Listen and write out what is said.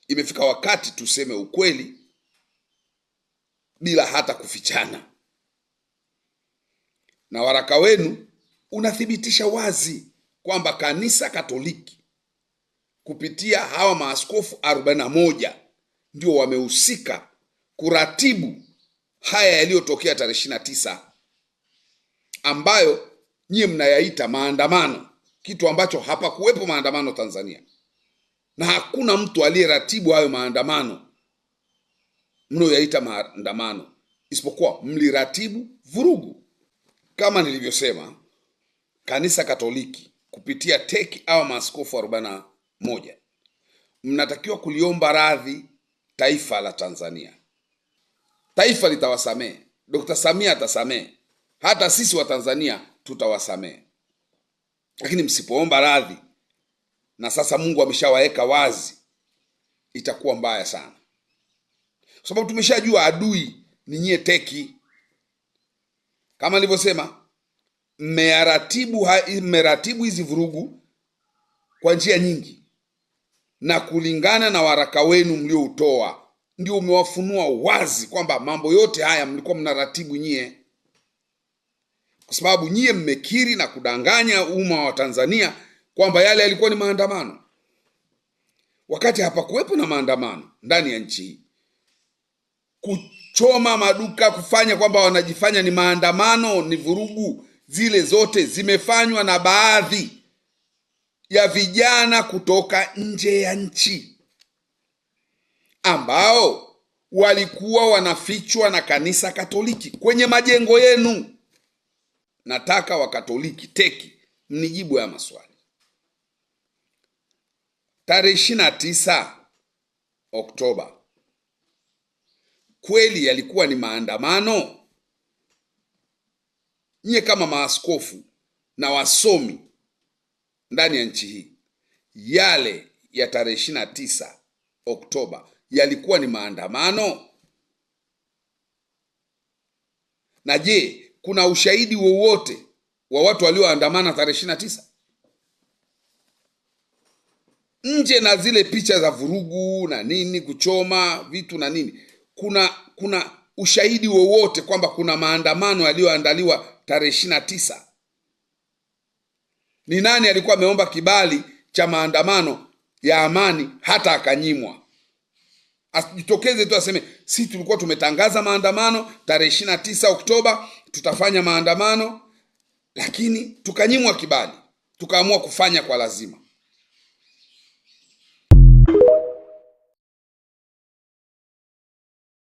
imefika wakati tuseme ukweli bila hata kufichana. Na waraka wenu unathibitisha wazi kwamba Kanisa Katoliki kupitia hawa maaskofu 41 ndio wamehusika kuratibu haya yaliyotokea tarehe 29, ambayo nyie mnayaita maandamano, kitu ambacho hapakuwepo maandamano Tanzania, na hakuna mtu aliyeratibu hayo maandamano mnayoyaita maandamano, isipokuwa mliratibu vurugu. Kama nilivyosema, Kanisa Katoliki kupitia teki au maaskofu 41 mnatakiwa kuliomba radhi taifa la Tanzania. Taifa litawasamehe, Dr. Samia atasamehe, hata sisi wa Tanzania tutawasamehe. Lakini msipoomba radhi, na sasa Mungu ameshawaweka wazi, itakuwa mbaya sana, kwa sababu tumeshajua adui ni nyie teki. Kama nilivyosema, mmeratibu hizi vurugu kwa njia nyingi, na kulingana na waraka wenu mlioutoa ndio umewafunua wazi kwamba mambo yote haya mlikuwa mnaratibu nyie, kwa sababu nyie mmekiri na kudanganya umma wa Tanzania kwamba yale yalikuwa ni maandamano, wakati hapakuwepo na maandamano ndani ya nchi hii. Kuchoma maduka, kufanya kwamba wanajifanya ni maandamano, ni vurugu, zile zote zimefanywa na baadhi ya vijana kutoka nje ya nchi ambao walikuwa wanafichwa na Kanisa Katoliki kwenye majengo yenu. Nataka Wakatoliki teki mnijibu ya maswali. Tarehe 29 Oktoba kweli yalikuwa ni maandamano? Nyie kama maaskofu na wasomi ndani ya nchi hii, yale ya tarehe 29 Oktoba yalikuwa ni maandamano? Na je, kuna ushahidi wowote wa watu walioandamana tarehe 29? Nje na zile picha za vurugu na nini, kuchoma vitu na nini, kuna ushahidi wowote kwamba kuna maandamano yaliyoandaliwa tarehe 29? Ni nani alikuwa ameomba kibali cha maandamano ya amani hata akanyimwa? Asitokeze tu aseme si tulikuwa tumetangaza maandamano tarehe 29 Oktoba, tutafanya maandamano, lakini tukanyimwa kibali, tukaamua kufanya kwa lazima.